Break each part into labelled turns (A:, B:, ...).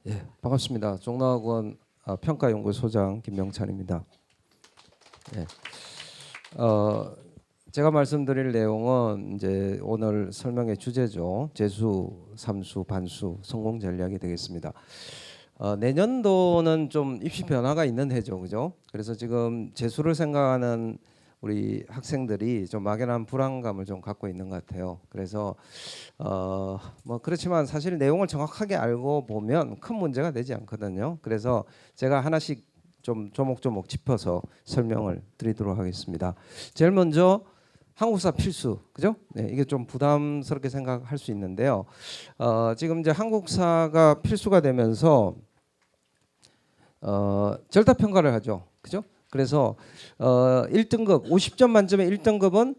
A: 예, 반갑습니다. 종로학원 평가연구소장 김명찬입니다. 예, 제가 말씀드릴 내용은 이제 오늘 설명의 주제죠. 재수, 삼수, 반수, 성공 전략이 되겠습니다. 내년도는 좀 입시 변화가 있는 해죠, 그죠? 그래서 지금 재수를 생각하는 우리 학생들이 좀 막연한 불안감을 좀 갖고 있는 것 같아요. 그래서 뭐 그렇지만 사실 내용을 정확하게 알고 보면 큰 문제가 되지 않거든요. 그래서 제가 하나씩 좀 조목조목 짚어서 설명을 드리도록 하겠습니다. 제일 먼저 한국사 필수, 그죠? 네, 이게 좀 부담스럽게 생각할 수 있는데요. 지금 이제 한국사가 필수가 되면서 절대평가를 하죠, 그죠? 그래서 1등급 50점 만점에 1등급은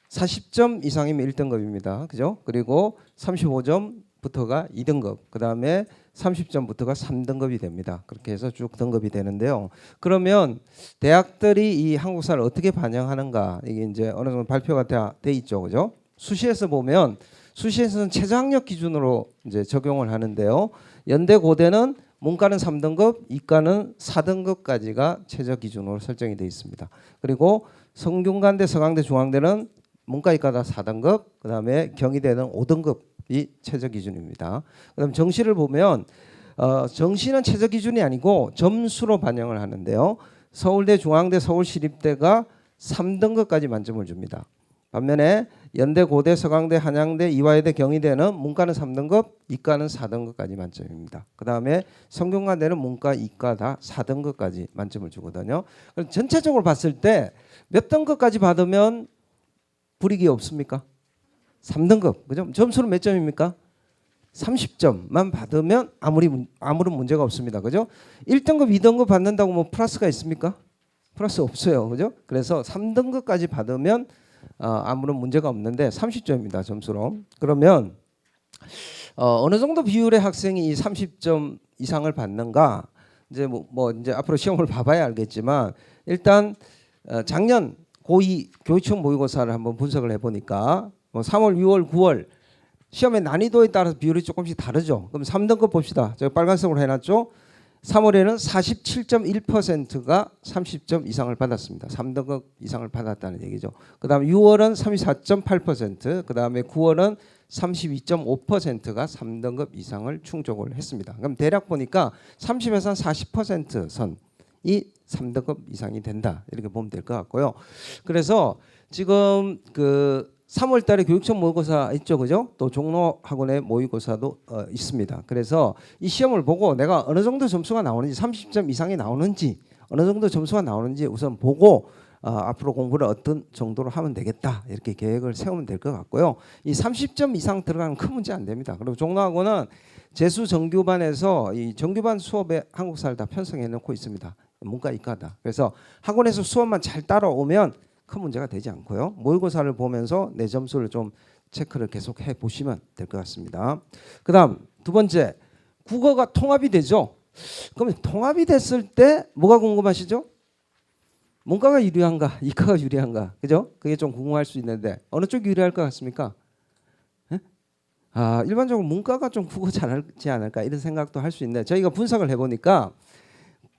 A: 40점 이상이면 1등급입니다. 그죠? 그리고 35점부터가 2등급, 그 다음에 30점부터가 3등급이 됩니다. 그렇게 해서 쭉 등급이 되는데요. 그러면 대학들이 이 한국사를 어떻게 반영하는가, 이게 이제 어느 정도 발표가 돼 있죠, 그죠? 수시에서 보면 수시에서는 최저학력 기준으로 이제 적용을 하는데요. 연대 고대는 문과는 3등급, 이과는 4등급까지가 최저 기준으로 설정이 되어 있습니다. 그리고 성균관대, 서강대, 중앙대는 문과, 이과 다 4등급, 그 다음에 경희대는 5등급이 최저 기준입니다. 그 다음 정시를 보면 정시는 최저 기준이 아니고 점수로 반영을 하는데요. 서울대, 중앙대, 서울시립대가 3등급까지 만점을 줍니다. 반면에 연대, 고대, 서강대, 한양대, 이화여대, 경희대는 문과는 3등급, 이과는 4등급까지 만점입니다. 그 다음에 성균관대는 문과, 이과 다 4등급까지 만점을 주거든요. 전체적으로 봤을 때 몇 등급까지 받으면 불이익이 없습니까? 3등급, 그죠? 점수는 몇 점입니까? 30점만 받으면 아무런 문제가 없습니다. 그죠? 1등급, 2등급 받는다고 뭐 플러스가 있습니까? 플러스 없어요. 그죠? 그래서 3등급까지 받으면 아무런 문제가 없는데 30점입니다. 점수로. 그러면 어느 정도 비율의 학생이 이 30점 이상을 받는가? 이제 뭐 이제 앞으로 시험을 봐봐야 알겠지만 일단 작년 고2 교육청 모의고사를 한번 분석을 해보니까 뭐 3월, 6월, 9월 시험의 난이도에 따라서 비율이 조금씩 다르죠. 그럼 3등급 봅시다. 제가 빨간색으로 해놨죠. 3월에는 47.1%가 30점 이상을 받았습니다. 3등급 이상을 받았다는 얘기죠. 그 다음 6월은 34.8%, 그 다음에 9월은 32.5%가 3등급 이상을 충족을 했습니다. 그럼 대략 보니까 30에서 40% 선이 3등급 이상이 된다, 이렇게 보면 될 것 같고요. 그래서 지금 그 3월 달에 교육청 모의고사 있죠, 그죠? 또 종로학원의 모의고사도 있습니다. 그래서 이 시험을 보고 내가 어느 정도 점수가 나오는지, 30점 이상이 나오는지, 어느 정도 점수가 나오는지 우선 보고 앞으로 공부를 어떤 정도로 하면 되겠다, 이렇게 계획을 세우면 될 것 같고요. 이 30점 이상 들어가는 큰 문제 안 됩니다. 그리고 종로학원은 재수 정규반에서 이 정규반 수업에 한국사를 다 편성해 놓고 있습니다. 문과, 이과다. 그래서 학원에서 수업만 잘 따라오면 큰 문제가 되지 않고요. 모의고사를 보면서 내 점수를 좀 체크를 계속 해 보시면 될 것 같습니다. 그다음 두 번째, 국어가 통합이 되죠. 그럼 통합이 됐을 때 뭐가 궁금하시죠? 문과가 유리한가, 이과가 유리한가, 그죠? 그게 좀 궁금할 수 있는데 어느 쪽이 유리할 것 같습니까? 예? 일반적으로 문과가 좀 국어 잘하지 않을까, 이런 생각도 할 수 있는데 저희가 분석을 해보니까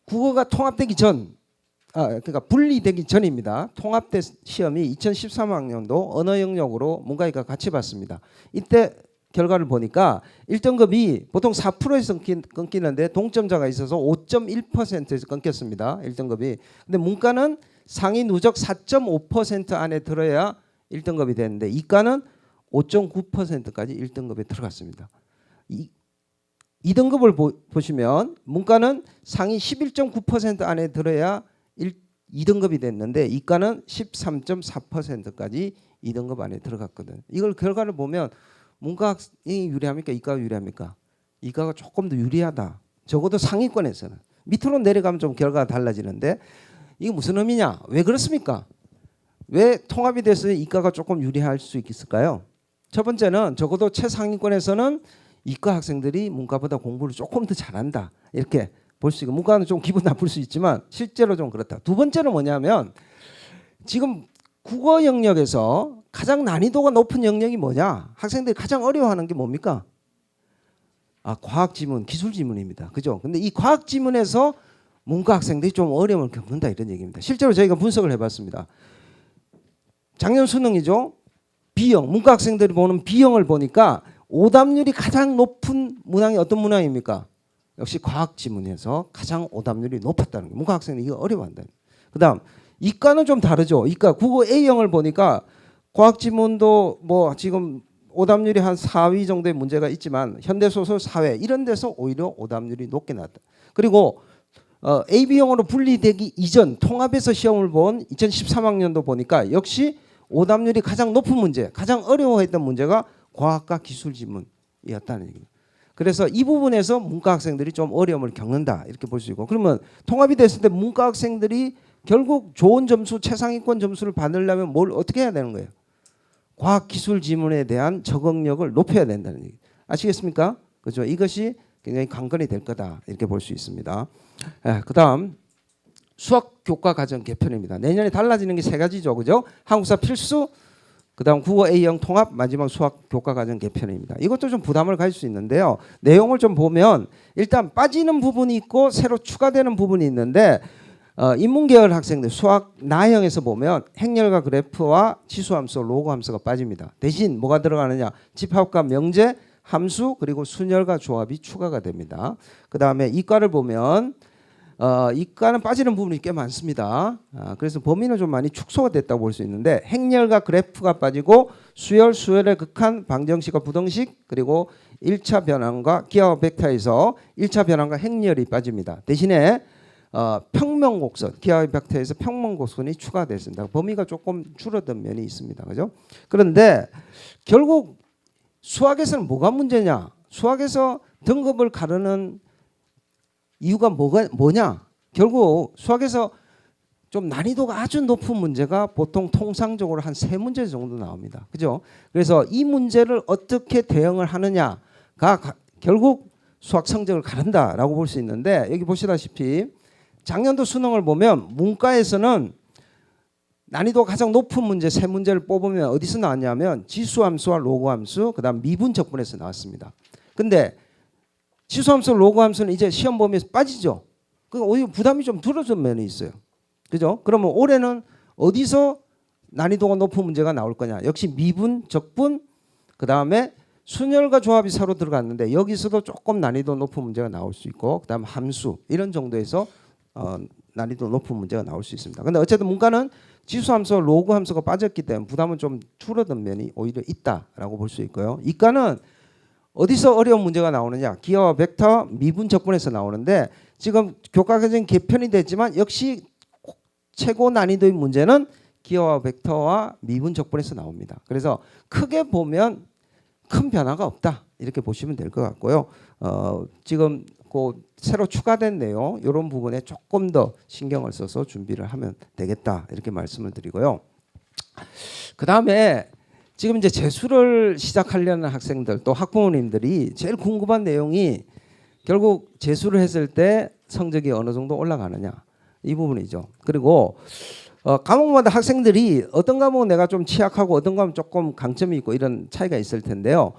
A: 국어가 통합되기 전, 그러니까 분리되기 전입니다. 통합대 시험이 2013학년도 언어 영역으로 문과, 이과 같이 봤습니다. 이때 결과를 보니까 1등급이 보통 4%에서 끊기는데 동점자가 있어서 5.1%에서 끊겼습니다. 1등급이. 근데 문과는 상위 누적 4.5% 안에 들어야 1등급이 되는데 이과는 5.9%까지 1등급에 들어갔습니다. 2등급을 보시면 문과는 상위 11.9% 안에 들어야 2등급이 됐는데 이과는 13.4%까지 2등급 안에 들어갔거든. 이걸 결과를 보면 문과이 유리합니까, 이과가 유리합니까? 이과가 조금 더 유리하다. 적어도 상위권에서는. 밑으로 내려가면 좀 결과가 달라지는데 이게 무슨 의미냐? 왜 그렇습니까? 왜 통합이 돼서 이과가 조금 유리할 수 있을까요? 첫 번째는 적어도 최상위권에서는 이과 학생들이 문과보다 공부를 조금 더 잘한다, 이렇게 볼 수 있고, 문과는 좀 기분 나쁠 수 있지만 실제로 좀 그렇다. 두 번째는 뭐냐면 지금 국어 영역에서 가장 난이도가 높은 영역이 뭐냐? 학생들이 가장 어려워하는 게 뭡니까? 과학 지문, 기술 지문입니다. 그죠? 근데 이 과학 지문에서 문과 학생들이 좀 어려움을 겪는다 이런 얘기입니다. 실제로 저희가 분석을 해봤습니다. 작년 수능이죠. B형, 문과 학생들이 보는 B형을 보니까 오답률이 가장 높은 문항이 어떤 문항입니까? 역시 과학 지문에서 가장 오답률이 높았다는 거예요. 문과 학생들이 이거 어려워한다. 그다음 이과는 좀 다르죠. 이과 국어 A형을 보니까 과학 지문도 뭐 지금 오답률이 한 4위 정도의 문제가 있지만 현대소설, 사회 이런 데서 오히려 오답률이 높게 나왔다. 그리고 AB형으로 분리되기 이전 통합에서 시험을 본 2013학년도 보니까 역시 오답률이 가장 높은 문제, 가장 어려워했던 문제가 과학과 기술 지문이었다는 얘기입니다. 그래서 이 부분에서 문과 학생들이 좀 어려움을 겪는다 이렇게 볼 수 있고, 그러면 통합이 됐을 때 문과 학생들이 결국 좋은 점수, 최상위권 점수를 받으려면 뭘 어떻게 해야 되는 거예요? 과학 기술 지문에 대한 적응력을 높여야 된다는 얘기. 아시겠습니까? 그렇죠? 이것이 굉장히 관건이 될 거다 이렇게 볼 수 있습니다. 그다음 수학 교과 과정 개편입니다. 내년에 달라지는 게 세 가지죠, 그죠? 한국사 필수, 그다음 국어 A형 통합, 마지막 수학 교과 과정 개편입니다. 이것도 좀 부담을 가질 수 있는데요. 내용을 좀 보면 일단 빠지는 부분이 있고 새로 추가되는 부분이 있는데 인문계열 학생들 수학 나형에서 보면 행렬과 그래프와 치수함수, 로그함수가 빠집니다. 대신 뭐가 들어가느냐? 집합과 명제, 함수, 그리고 순열과 조합이 추가가 됩니다. 그 다음에 이과를 보면 이과는 빠지는 부분이 꽤 많습니다. 그래서 범위는 좀 많이 축소가 됐다고 볼 수 있는데 행렬과 그래프가 빠지고 수열, 수열의 극한, 방정식과 부등식, 그리고 1차 변환과 기하와 벡터에서 1차 변환과 행렬이 빠집니다. 대신에 평면곡선, 기하와 벡터에서 평면곡선이 추가됐습니다. 범위가 조금 줄어든 면이 있습니다. 그죠? 그런데 결국 수학에서는 뭐가 문제냐? 수학에서 등급을 가르는 이유가 뭐냐? 결국 수학에서 좀 난이도가 아주 높은 문제가 보통 통상적으로 한 3문제 정도 나옵니다. 그죠? 그래서 이 문제를 어떻게 대응을 하느냐가 결국 수학 성적을 가른다라고 볼 수 있는데, 여기 보시다시피 작년도 수능을 보면 문과에서는 난이도가 가장 높은 문제 3문제를 뽑으면 어디서 나왔냐면 지수함수와 로그함수, 그다음 미분적분에서 나왔습니다. 근데 지수함수, 로그함수는 이제 시험 범위에서 빠지죠. 그러니까 오히려 부담이 좀 줄어든 면이 있어요. 그죠? 그러면 올해는 어디서 난이도가 높은 문제가 나올 거냐? 역시 미분, 적분, 그다음에 순열과 조합이 서로 들어갔는데 여기서도 조금 난이도 높은 문제가 나올 수 있고, 그다음 함수 이런 정도에서 난이도 높은 문제가 나올 수 있습니다. 근데 어쨌든 문과는 지수함수, 로그함수가 빠졌기 때문에 부담은 좀 줄어든 면이 오히려 있다라고 볼 수 있고요. 이과는 어디서 어려운 문제가 나오느냐? 기하와 벡터, 미분, 적분에서 나오는데 지금 교과과정 개편이 됐지만 역시 최고 난이도의 문제는 기하와 벡터와 미분, 적분에서 나옵니다. 그래서 크게 보면 큰 변화가 없다 이렇게 보시면 될 것 같고요. 지금 그 새로 추가된 내용 이런 부분에 조금 더 신경을 써서 준비를 하면 되겠다 이렇게 말씀을 드리고요. 그 다음에 지금 이제 재수를 시작하려는 학생들 또 학부모님들이 제일 궁금한 내용이 결국 재수를 했을 때 성적이 어느 정도 올라가느냐 이 부분이죠. 그리고 과목마다 학생들이 어떤 과목은 내가 좀 취약하고 어떤 과목은 조금 강점이 있고 이런 차이가 있을 텐데요.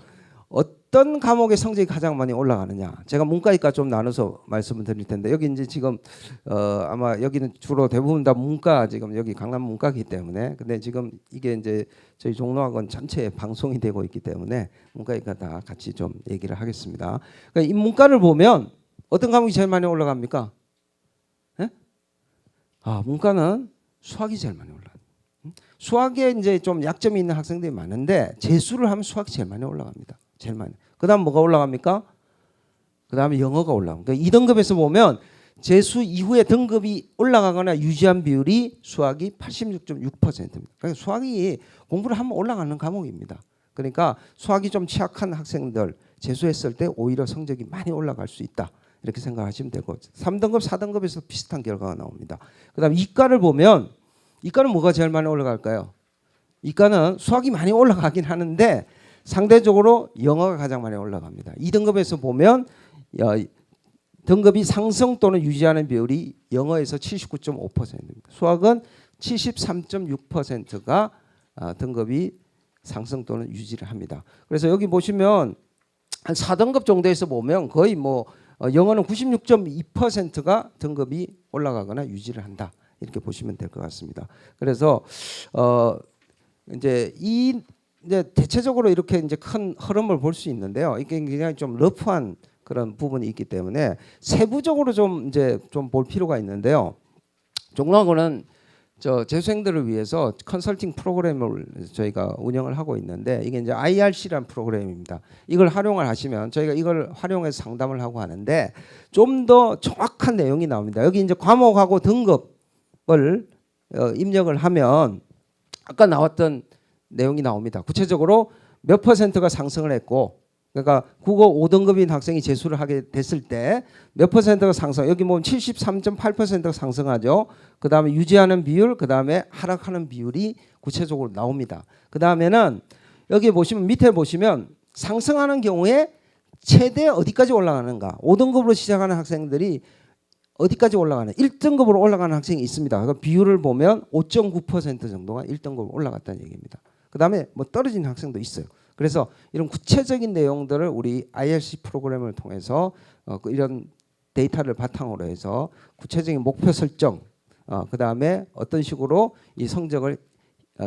A: 어떤 과목의 성적이 가장 많이 올라가느냐? 제가 문과이과 좀 나눠서 말씀을 드릴 텐데 여기 이제 지금 아마 여기는 주로 대부분 다 문과, 지금 여기 강남 문과이기 때문에, 근데 지금 이게 이제 저희 종로학원 전체에 방송이 되고 있기 때문에 문과이과 다 같이 좀 얘기를 하겠습니다. 그러니까 이 문과를 보면 어떤 과목이 제일 많이 올라갑니까? 예? 문과는 수학이 제일 많이 올라가요. 수학에 이제 좀 약점이 있는 학생들이 많은데 재수를 하면 수학이 제일 많이 올라갑니다. 제일 많이. 그다음 뭐가 올라갑니까? 그다음에 영어가 올라갑니다. 그러니까 2등급에서 보면 재수 이후에 등급이 올라가거나 유지한 비율이 수학이 86.6%입니다. 그러니까 수학이 공부를 하면 올라가는 과목입니다. 그러니까 수학이 좀 취약한 학생들 재수했을 때 오히려 성적이 많이 올라갈 수 있다. 이렇게 생각하시면 되고 3등급, 4등급에서 비슷한 결과가 나옵니다. 그다음 이과를 보면 이과는 뭐가 제일 많이 올라갈까요? 이과는 수학이 많이 올라가긴 하는데 상대적으로 영어가 가장 많이 올라갑니다. 2등급에서 보면 등급이 상승 또는 유지하는 비율이 영어에서 79.5%입니다. 수학은 73.6%가 등급이 상승 또는 유지를 합니다. 그래서 여기 보시면 한 4등급 정도에서 보면 거의 뭐 영어는 96.2%가 등급이 올라가거나 유지를 한다. 이렇게 보시면 될 것 같습니다. 그래서 이제 이제 대체적으로 이렇게 이제 큰 흐름을 볼 수 있는데요. 이게 굉장히 좀 러프한 그런 부분이 있기 때문에 세부적으로 좀 이제 좀 볼 필요가 있는데요. 종로학원은 재수생들을 위해서 컨설팅 프로그램을 저희가 운영을 하고 있는데 이게 이제 IRC라는 프로그램입니다. 이걸 활용을 하시면 저희가 이걸 활용해서 상담을 하고 하는데 좀 더 정확한 내용이 나옵니다. 여기 이제 과목하고 등급을 입력을 하면 아까 나왔던 내용이 나옵니다. 구체적으로 몇 퍼센트가 상승을 했고, 그러니까 국어 5등급인 학생이 재수를 하게 됐을 때 몇 퍼센트가 상승, 여기 보면 73.8%가 상승하죠. 그 다음에 유지하는 비율, 그 다음에 하락하는 비율이 구체적으로 나옵니다. 그 다음에는 여기 보시면 밑에 보시면 상승하는 경우에 최대 어디까지 올라가는가, 5등급으로 시작하는 학생들이 어디까지 올라가는, 1등급으로 올라가는 학생이 있습니다. 그 비율을 보면 5.9% 정도가 1등급으로 올라갔다는 얘기입니다. 그 다음에 뭐 떨어지는 학생도 있어요. 그래서 이런 구체적인 내용들을 우리 IRC 프로그램을 통해서 이런 데이터를 바탕으로 해서 구체적인 목표 설정, 그 다음에 어떤 식으로 이 성적을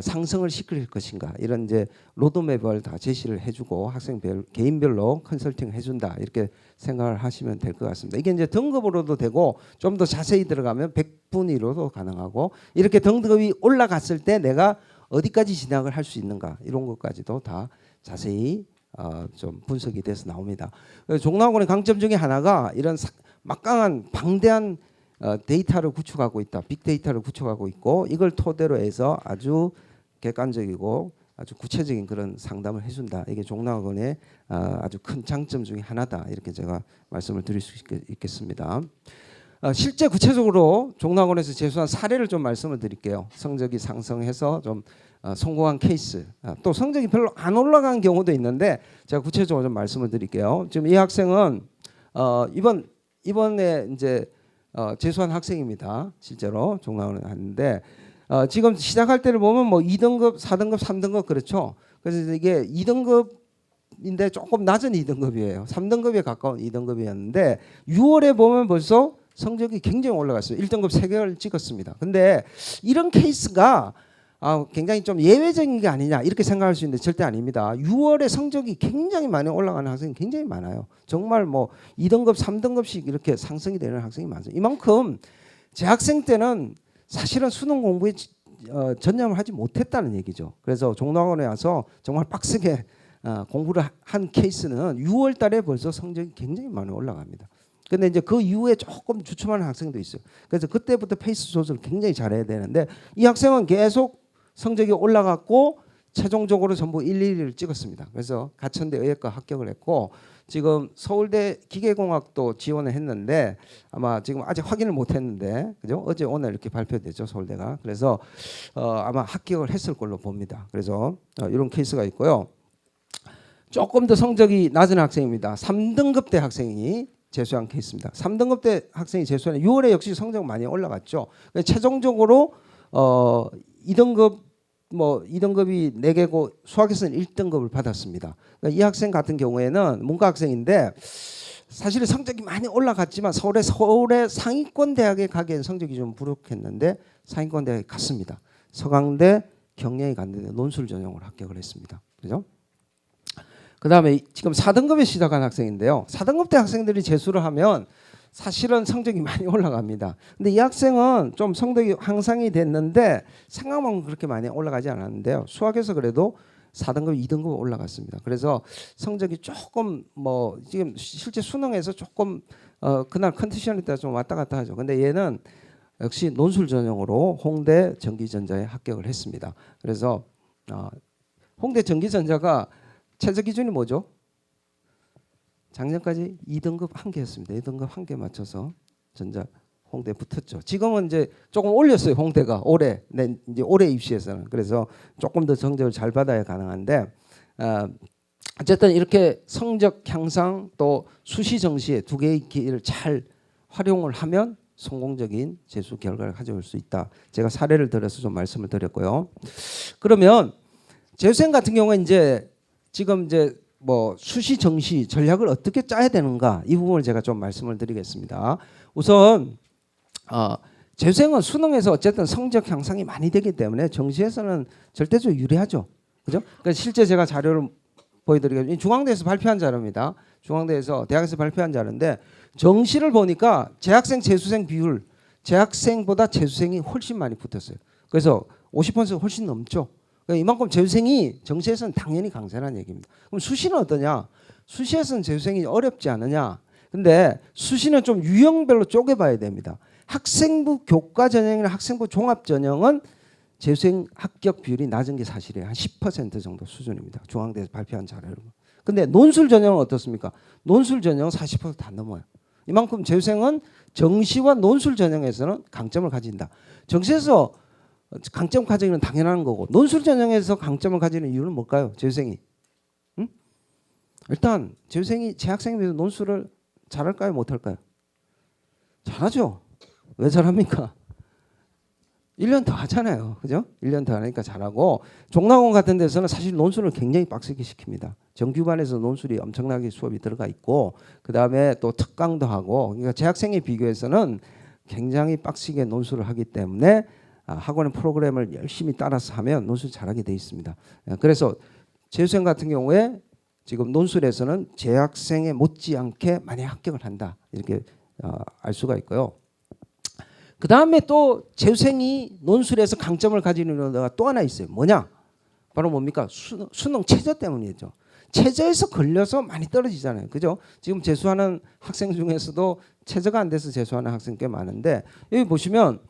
A: 상승을 시킬 것인가, 이런 이제 로드맵을 다 제시를 해주고 학생별 개인별로 컨설팅 해준다, 이렇게 생각을 하시면 될 것 같습니다. 이게 이제 등급으로도 되고 좀 더 자세히 들어가면 100분위로도 가능하고, 이렇게 등급이 올라갔을 때 내가 어디까지 진학을 할 수 있는가, 이런 것까지도 다 자세히 좀 분석이 돼서 나옵니다. 종로학원의 강점 중에 하나가 이런 막강한 방대한 데이터를 구축하고 있다. 빅데이터를 구축하고 있고, 이걸 토대로 해서 아주 객관적이고 아주 구체적인 그런 상담을 해준다. 이게 종로학원의 아주 큰 장점 중에 하나다. 이렇게 제가 말씀을 드릴 수 있겠습니다. 실제 구체적으로 종로학원에서 재수한 사례를 좀 말씀을 드릴게요. 성적이 상승해서 좀 성공한 케이스, 또 성적이 별로 안 올라간 경우도 있는데 제가 구체적으로 좀 말씀을 드릴게요. 지금 이 학생은 이번에 이제 재수한 학생입니다. 실제로 종로학원에 갔는데 지금 시작할 때를 보면 뭐 2등급, 4등급, 3등급 그렇죠. 그래서 이게 2등급인데 조금 낮은 2등급이에요. 3등급에 가까운 2등급이었는데 6월에 보면 벌써 성적이 굉장히 올라갔어요. 1등급 3개를 찍었습니다. 근데 이런 케이스가 굉장히 좀 예외적인 게 아니냐 이렇게 생각할 수 있는데 절대 아닙니다. 6월에 성적이 굉장히 많이 올라가는 학생이 굉장히 많아요. 정말 뭐 2등급, 3등급씩 이렇게 상승이 되는 학생이 많아요. 이만큼 재학생 때는 사실은 수능 공부에 전념을 하지 못했다는 얘기죠. 그래서 종로학원에 와서 정말 빡세게 공부를 한 케이스는 6월 달에 벌써 성적이 굉장히 많이 올라갑니다. 근데 이제 그 이후에 조금 주춤하는 학생도 있어요. 그래서 그때부터 페이스 조절을 굉장히 잘해야 되는데 이 학생은 계속 성적이 올라갔고 최종적으로 전부 111을 찍었습니다. 그래서 가천대 의예과 합격을 했고 지금 서울대 기계공학도 지원을 했는데 아마 지금 아직 확인을 못했는데 그죠? 어제 오늘 이렇게 발표됐죠, 서울대가. 그래서 아마 합격을 했을 걸로 봅니다. 그래서 이런 케이스가 있고요. 조금 더 성적이 낮은 학생입니다. 3등급대 학생이 재수한 케이스입니다. 3등급대 학생이 재수한 6월에 역시 성적 많이 올라갔죠. 최종적으로 2등급 뭐 2등급이 4개고 수학에서는 1등급을 받았습니다. 그러니까 이 학생 같은 경우에는 문과 학생인데 사실은 성적이 많이 올라갔지만 서울의 상위권 대학에 가기엔 성적이 좀 부족했는데 상위권 대학에 갔습니다. 서강대, 경영에 갔는데 논술 전형으로 합격을 했습니다. 그죠? 그 다음에 지금 4등급에 시작한 학생인데요. 4등급 대 학생들이 재수를 하면 사실은 성적이 많이 올라갑니다. 근데 이 학생은 좀 성적이 향상이 됐는데 생각만큼 그렇게 많이 올라가지 않았는데요. 수학에서 그래도 4등급, 2등급 올라갔습니다. 그래서 성적이 조금 뭐 지금 실제 수능에서 조금 그날 컨디션에 따라 좀 왔다 갔다 하죠. 근데 얘는 역시 논술 전형으로 홍대 전기전자에 합격을 했습니다. 그래서 홍대 전기전자가 최저 기준이 뭐죠? 작년까지 2등급 1개였습니다. 2등급 1개 맞춰서 전자 홍대 붙었죠. 지금은 이제 조금 올렸어요. 홍대가 올해 이제 올해 입시에서는. 그래서 조금 더 성적을 잘 받아야 가능한데 어쨌든 이렇게 성적 향상 또 수시 정시에 두 개의 기회를 잘 활용을 하면 성공적인 재수 결과를 가져올 수 있다. 제가 사례를 들어서 좀 말씀을 드렸고요. 그러면 재수생 같은 경우는 이제 지금 이제 뭐 수시 정시 전략을 어떻게 짜야 되는가 이 부분을 제가 좀 말씀을 드리겠습니다. 우선 재수생은 수능에서 어쨌든 성적 향상이 많이 되기 때문에 정시에서는 절대적으로 유리하죠. 그죠? 그러니까 실제 제가 자료를 보여드리겠습니다. 중앙대에서 발표한 자료입니다. 중앙대에서 대학에서 발표한 자료인데 정시를 보니까 재학생 재수생 비율 재학생보다 재수생이 훨씬 많이 붙었어요. 그래서 50% 훨씬 넘죠. 그러니까 이만큼 재수생이 정시에서는 당연히 강세라는 얘기입니다. 그럼 수시는 어떠냐? 수시에서는 재수생이 어렵지 않느냐? 근데 수시는 좀 유형별로 쪼개봐야 됩니다. 학생부 교과 전형이나 학생부 종합 전형은 재수생 합격 비율이 낮은 게 사실이에요. 한 10% 정도 수준입니다. 중앙대에서 발표한 자료로. 근데 논술 전형은 어떻습니까? 논술 전형은 40%다 넘어요. 이만큼 재수생은 정시와 논술 전형에서는 강점을 가진다. 정시에서 강점 가지기는 당연한 거고 논술 전형에서 강점을 가지는 이유는 뭘까요? 재수생이. 응? 일단 재학생이 비해서 논술을 잘할까요? 못할까요? 잘하죠. 왜 잘합니까? 1년 더 하잖아요. 그죠? 1년 더 하니까 잘하고 종락원 같은 데서는 사실 논술을 굉장히 빡세게 시킵니다. 정규반에서 논술이 엄청나게 수업이 들어가 있고 그다음에 또 특강도 하고 그러니까 재학생에 비교해서는 굉장히 빡세게 논술을 하기 때문에 학원의 프로그램을 열심히 따라서 하면 논술 잘하게 돼 있습니다. 그래서 재수생 같은 경우에 지금 논술에서는 재학생에 못지않게 많이 합격을 한다. 이렇게 알 수가 있고요. 그 다음에 또 재수생이 논술에서 강점을 가지는 이유가 또 하나 있어요. 뭐냐? 바로 뭡니까? 수능 최저 때문이죠. 최저에서 걸려서 많이 떨어지잖아요. 그죠? 지금 재수하는 학생 중에서도 최저가 안 돼서 재수하는 학생 꽤 많은데 여기 보시면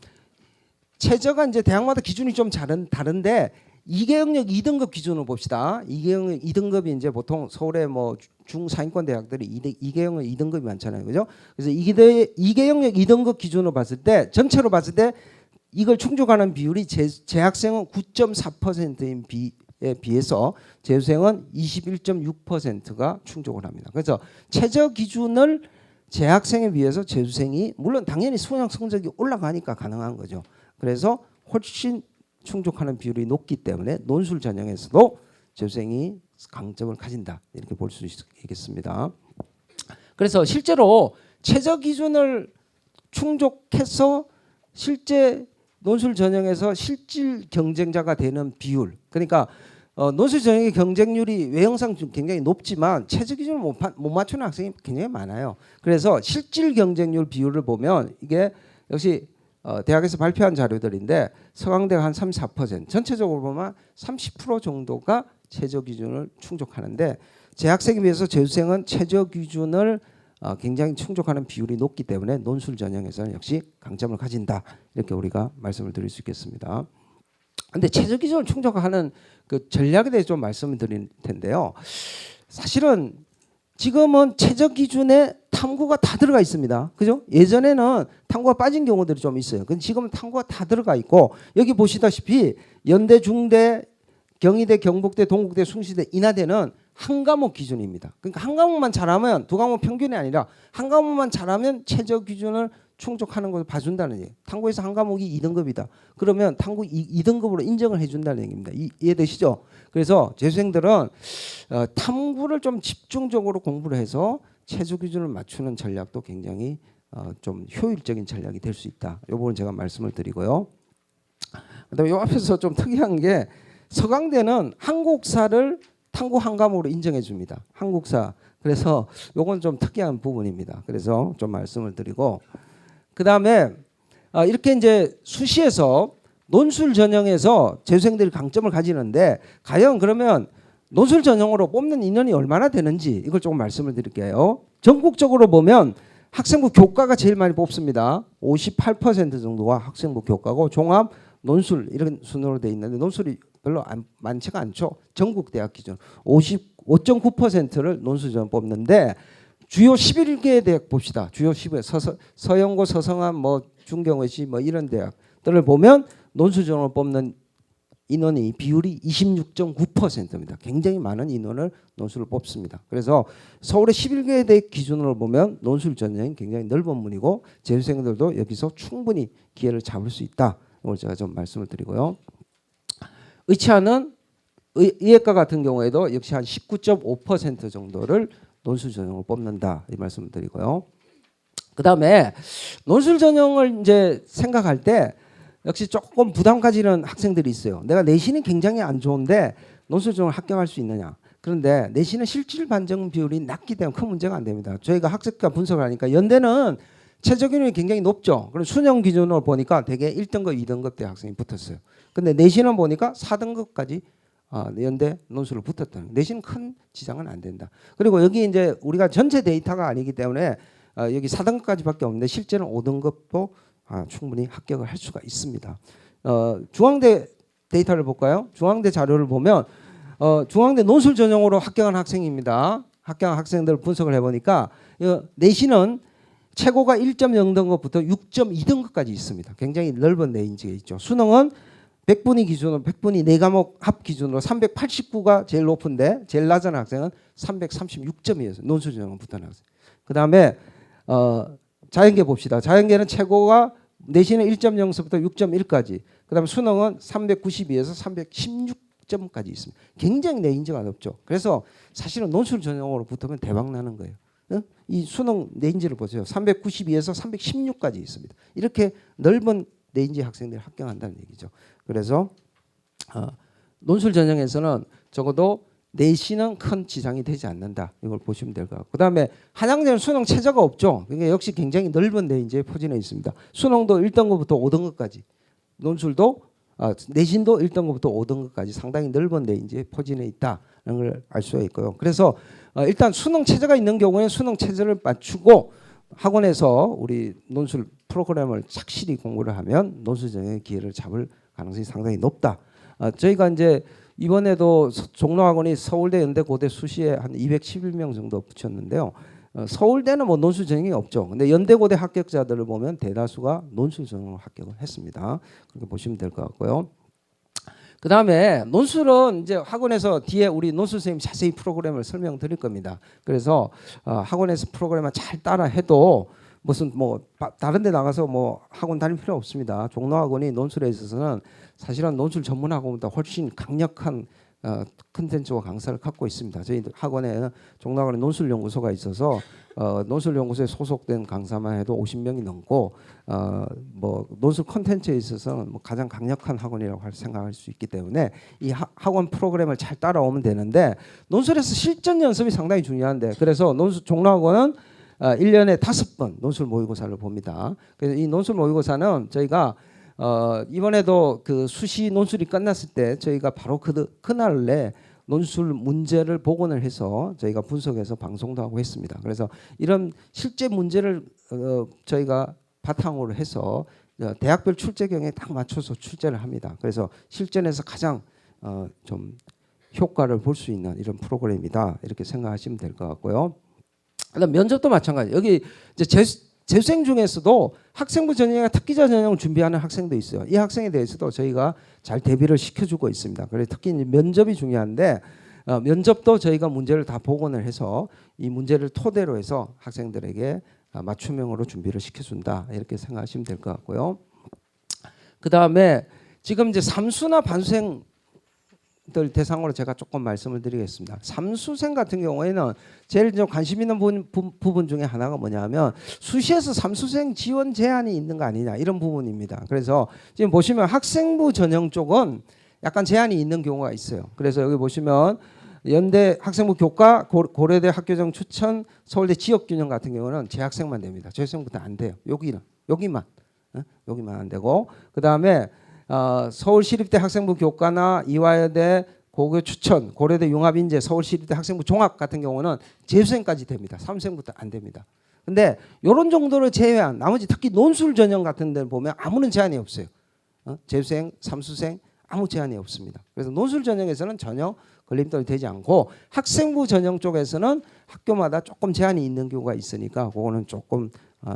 A: 최저가 이제 대학마다 기준이 좀 다른데 2개 영역 2등급 기준으로 봅시다. 2개 영역 2등급이 이제 보통 서울의 뭐 중상위권 대학들이 2개 영역 2등급이 많잖아요. 그죠? 그래서 2개 영역 2등급 기준으로 봤을 때 전체로 봤을 때 이걸 충족하는 비율이 재학생은 9.4%인 비에 비해서 재수생은 21.6%가 충족을 합니다. 그래서 최저 기준을 재학생에 비해서 재수생이 물론 당연히 수능 성적이 올라가니까 가능한 거죠. 그래서 훨씬 충족하는 비율이 높기 때문에 논술 전형에서도 재수생이 강점을 가진다 이렇게 볼 수 있겠습니다. 그래서 실제로 최저 기준을 충족해서 실제 논술 전형에서 실질 경쟁자가 되는 비율 그러니까 논술 전형의 경쟁률이 외형상 굉장히 높지만 최저 기준을 못 맞추는 학생이 굉장히 많아요. 그래서 실질 경쟁률 비율을 보면 이게 역시 대학에서 발표한 자료들인데 서강대가 한 34% 전체적으로 보면 30% 정도가 최저 기준을 충족하는데 재학생에 비해서 재수생은 최저 기준을 굉장히 충족하는 비율이 높기 때문에 논술 전형에서는 역시 강점을 가진다 이렇게 우리가 말씀을 드릴 수 있겠습니다. 그런데 최저 기준을 충족하는 그 전략에 대해서 좀 말씀을 드릴 텐데요. 사실은 지금은 최저 기준에 탐구가 다 들어가 있습니다. 그죠? 예전에는 탐구가 빠진 경우들이 좀 있어요. 근데 지금은 탐구가 다 들어가 있고 여기 보시다시피 연대, 중대, 경희대, 경북대, 동국대, 숭실대, 인하대는 한 과목 기준입니다. 그러니까 한 과목만 잘하면 두 과목 평균이 아니라 한 과목만 잘하면 최저 기준을 충족하는 것을 봐준다는 얘기예요. 탐구에서 한 과목이 2등급이다. 그러면 탐구 2등급으로 인정을 해준다는 얘기입니다. 이해되시죠? 그래서 재수생들은 탐구를 좀 집중적으로 공부를 해서 최저 기준을 맞추는 전략도 굉장히 좀 효율적인 전략이 될 수 있다. 이 부분 제가 말씀을 드리고요. 그다음에 이 앞에서 좀 특이한 게 서강대는 한국사를 탐구 한 과목으로 인정해 줍니다. 한국사. 그래서 이건 좀 특이한 부분입니다. 그래서 좀 말씀을 드리고 그다음에 이렇게 이제 수시에서 논술 전형에서 재수생들이 강점을 가지는데 과연 그러면 논술 전형으로 뽑는 인원이 얼마나 되는지 이걸 조금 말씀을 드릴게요. 전국적으로 보면 학생부 교과가 제일 많이 뽑습니다. 58% 정도가 학생부 교과고 종합 논술 이런 순으로 돼 있는데 논술이 별로 많지가 않죠. 전국 대학 기준 55.9%를 논술 전형 뽑는데 주요 11개 대학 봅시다. 주요 11개 서영고, 서성한, 뭐 중경외시 뭐 이런 대학들을 보면 논술 전형을 뽑는 인원이 비율이 26.9%입니다. 굉장히 많은 인원을 논술을 뽑습니다. 그래서 서울의 11개 대학 기준으로 보면 논술 전형이 굉장히 넓은 문이고 재수생들도 여기서 충분히 기회를 잡을 수 있다. 이걸 제가 좀 말씀을 드리고요. 의치하는 의예과 같은 경우에도 역시 한 19.5% 정도를 논술 전형을 뽑는다 이 말씀을 드리고요. 그다음에 논술 전형을 이제 생각할 때 역시 조금 부담 가지는 학생들이 있어요. 내가 내신이 굉장히 안 좋은데 논술 전형을 합격할 수 있느냐? 그런데 내신은 실질 반정 비율이 낮기 때문에 큰 문제가 안 됩니다. 저희가 학습과 분석을 하니까 연대는 최저 기준이 굉장히 높죠. 그럼 수능 기준으로 보니까 대개 1등급, 2등급 대 학생이 붙었어요. 근데 내신은 보니까 4등급까지 연대 논술을 붙었다는. 내신은 큰 지장은 안 된다. 그리고 여기 이제 우리가 전체 데이터가 아니기 때문에 여기 4등급까지밖에 없는데 실제는 5등급도 충분히 합격을 할 수가 있습니다. 중앙대 데이터를 볼까요? 중앙대 자료를 보면 중앙대 논술 전형으로 합격한 학생입니다. 합격한 학생들 분석을 해보니까 내신은 최고가 1.0등급부터 6.2등급까지 있습니다. 굉장히 넓은 레인지에 있죠. 수능은 100분위 기준으로 100분위 4과목 합 기준으로 389가 제일 높은데 제일 낮은 학생은 336점이었어요. 논술 전형은 붙은 학생. 그다음에 자연계 봅시다. 자연계는 최고가 내신은 1.0서부터 6.1까지. 그다음에 수능은 392에서 316점까지 있습니다. 굉장히 레인지가 높죠. 그래서 사실은 논술 전형으로 붙으면 대박 나는 거예요. 이 수능 레인지를 보세요. 392에서 316까지 있습니다. 이렇게 넓은 레인지 학생들이 합격한다는 얘기죠. 그래서 논술 전형에서는 적어도 내신은 큰 지장이 되지 않는다. 이걸 보시면 될 것 같고. 그다음에 한양대는 수능 최저가 없죠. 그러니까 역시 굉장히 넓은 레인지에 포진해 있습니다. 수능도 1등급부터 5등급까지. 논술도 내신도 1등급부터 5등급까지 상당히 넓은 레인지에 포진해 있다는 걸 알 수가 있고요. 그래서 일단 수능 최저가 있는 경우에 수능 최저를 맞추고 학원에서 우리 논술 프로그램을 착실히 공부를 하면 논술 전형의 기회를 잡을 가능성이 상당히 높다. 저희가 이제 이번에도 종로학원이 서울대, 연대, 고대 수시에 한 211명 정도 붙였는데요. 서울대는 뭐 논술 전형이 없죠. 근데 연대, 고대 합격자들을 보면 대다수가 논술 전형으로 합격을 했습니다. 그렇게 보시면 될 것 같고요. 그 다음에 논술은 이제 학원에서 뒤에 우리 논술 선생님 자세히 프로그램을 설명드릴 겁니다. 그래서 학원에서 프로그램을 잘 따라 해도 무슨 뭐 다른 데 나가서 뭐 학원 다닐 필요 없습니다. 종로학원이 논술에 있어서는 사실은 논술 전문 학원보다 훨씬 강력한 컨텐츠와 강사를 갖고 있습니다. 저희 학원에 종로학원에 논술연구소가 있어서 논술연구소에 소속된 강사만 해도 50명이 넘고 뭐 논술 컨텐츠에 있어서는 뭐 가장 강력한 학원이라고 생각할 수 있기 때문에 이 학원 프로그램을 잘 따라오면 되는데 논술에서 실전 연습이 상당히 중요한데 그래서 종로학원은 1년에 5번 논술 모의고사를 봅니다. 그래서 이 논술 모의고사는 저희가 이번에도 그 수시 논술이 끝났을 때 저희가 바로 그날에 논술 문제를 복원을 해서 저희가 분석해서 방송도 하고 했습니다. 그래서 이런 실제 문제를 저희가 바탕으로 해서 대학별 출제경에 딱 맞춰서 출제를 합니다. 그래서 실전에서 가장 좀 효과를 볼 수 있는 이런 프로그램이다 이렇게 생각하시면 될 것 같고요. 그다음 면접도 마찬가지. 여기 이제 재수생 중에서도 학생부 전형이나 특기자 전형을 준비하는 학생도 있어요. 이 학생에 대해서도 저희가 잘 대비를 시켜주고 있습니다. 그래서 특히 면접이 중요한데 면접도 저희가 문제를 다 복원을 해서 이 문제를 토대로 해서 학생들에게 맞춤형으로 준비를 시켜준다 이렇게 생각하시면 될 것 같고요. 그 다음에 지금 이제 삼수나 반수생 들 대상으로 제가 조금 말씀을 드리겠습니다. 삼수생 같은 경우에는 제일 좀 관심 있는 부분 중에 하나가 뭐냐면 수시에서 삼수생 지원 제한이 있는 거 아니냐 이런 부분입니다. 그래서 지금 보시면 학생부 전형 쪽은 약간 제한이 있는 경우가 있어요. 그래서 여기 보시면 연대 학생부 교과, 고려대 학교정 추천, 서울대 지역균형 같은 경우는 재학생만 됩니다. 재학생부터 안 돼요. 여기만 안 되고 그 다음에 서울시립대 학생부 교과나 이화여대 고교 추천, 고려대 융합인재, 서울시립대 학생부 종합 같은 경우는 재수생까지 됩니다. 3수생부터 안 됩니다. 근데 이런 정도를 제외한 나머지 특히 논술 전형 같은 데를 보면 아무런 제한이 없어요. 재수생, 3수생 아무 제한이 없습니다. 그래서 논술 전형에서는 전혀 걸림돌이 되지 않고 학생부 전형 쪽에서는 학교마다 조금 제한이 있는 경우가 있으니까 그거는 조금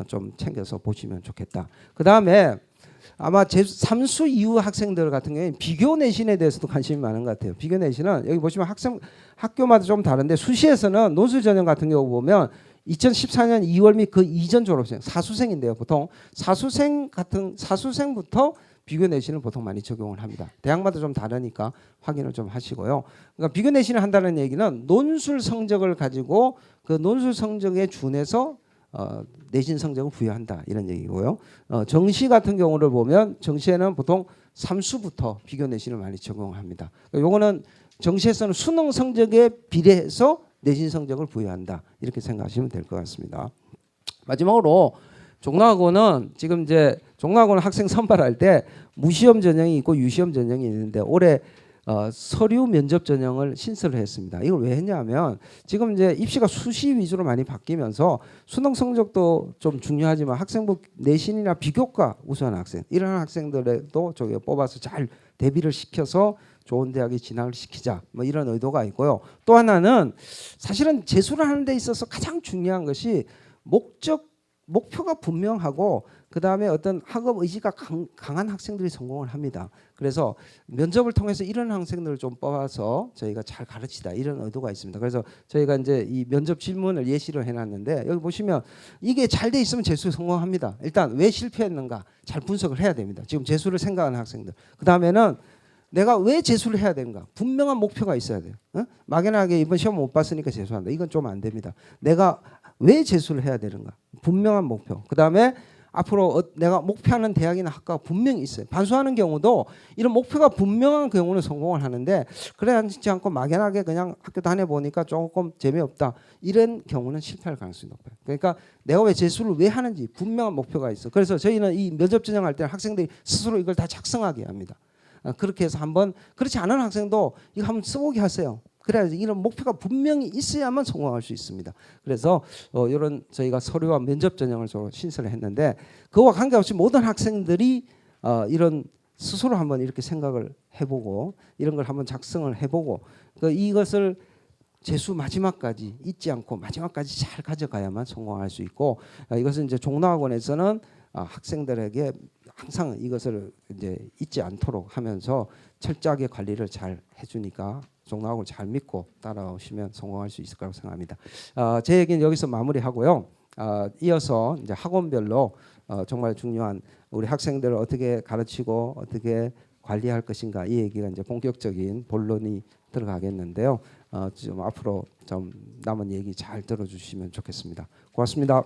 A: 좀 챙겨서 보시면 좋겠다. 그 다음에 아마 삼수 이후 학생들 같은 경우에 비교 내신에 대해서도 관심이 많은 것 같아요. 비교 내신은 여기 보시면 학교마다 좀 다른데 수시에서는 논술 전형 같은 경우 보면 2014년 2월 및 그 이전 졸업생 사수생인데요. 보통 사수생부터 비교 내신을 보통 많이 적용을 합니다. 대학마다 좀 다르니까 확인을 좀 하시고요. 그러니까 비교 내신을 한다는 얘기는 논술 성적을 가지고 그 논술 성적에 준해서 내신 성적을 부여한다 이런 얘기고요. 정시 같은 경우를 보면 정시에는 보통 삼수부터 비교 내신을 많이 적용합니다. 요거는 정시에서는 수능 성적에 비례해서 내신 성적을 부여한다 이렇게 생각하시면 될 것 같습니다. 마지막으로 종락학원은 지금 이제 종락학원 학생 선발할 때 무시험 전형이 있고 유시험 전형이 있는데 올해 서류 면접 전형을 신설을 했습니다. 이걸 왜 했냐면 지금 이제 입시가 수시 위주로 많이 바뀌면서 수능 성적도 좀 중요하지만 학생부 내신이나 비교과 우수한 학생 이런 학생들도 저기 뽑아서 잘 대비를 시켜서 좋은 대학에 진학을 시키자 뭐 이런 의도가 있고요. 또 하나는 사실은 재수를 하는 데 있어서 가장 중요한 것이 목표가 분명하고 그 다음에 어떤 학업 의지가 강한 학생들이 성공을 합니다. 그래서 면접을 통해서 이런 학생들을 좀 뽑아서 저희가 잘 가르치다 이런 의도가 있습니다. 그래서 저희가 이제 이 면접 질문을 예시로 해놨는데 여기 보시면 이게 잘 돼 있으면 재수에 성공합니다. 일단 왜 실패했는가 잘 분석을 해야 됩니다. 지금 재수를 생각하는 학생들. 그 다음에는 내가 왜 재수를 해야 되는가? 분명한 목표가 있어야 돼요. 막연하게 이번 시험 못 봤으니까 재수한다. 이건 좀 안 됩니다. 내가 왜 재수를 해야 되는가? 분명한 목표. 그 다음에 앞으로 내가 목표하는 대학이나 학과가 분명히 있어요. 반수하는 경우도 이런 목표가 분명한 경우는 성공을 하는데 그러지 않고 막연하게 그냥 학교 다녀보니까 조금 재미없다. 이런 경우는 실패할 가능성이 높아요. 그러니까 내가 왜 재수를 왜 하는지 분명한 목표가 있어. 그래서 저희는 이 면접 전형할 때는 학생들이 스스로 이걸 다 작성하게 합니다. 그렇게 해서 한번 그렇지 않은 학생도 이거 한번 써보게 하세요. 그래야 이런 목표가 분명히 있어야만 성공할 수 있습니다. 그래서 이런 저희가 서류와 면접 전형을 신설을 했는데 그와 관계없이 모든 학생들이 이런 스스로 한번 이렇게 생각을 해보고 이런 걸 한번 작성을 해보고 이것을 재수 마지막까지 잊지 않고 마지막까지 잘 가져가야만 성공할 수 있고 이것은 이제 종로학원에서는 학생들에게 항상 이것을 이제 잊지 않도록 하면서 철저하게 관리를 잘 해주니까 종로학원을 잘 믿고 따라오시면 성공할 수 있을 거라고 생각합니다. 제 얘기는 여기서 마무리하고요. 이어서 이제 학원별로 정말 중요한 우리 학생들을 어떻게 가르치고 어떻게 관리할 것인가 이 얘기가 이제 본격적인 본론이 들어가겠는데요. 좀 앞으로 좀 남은 얘기 잘 들어주시면 좋겠습니다. 고맙습니다.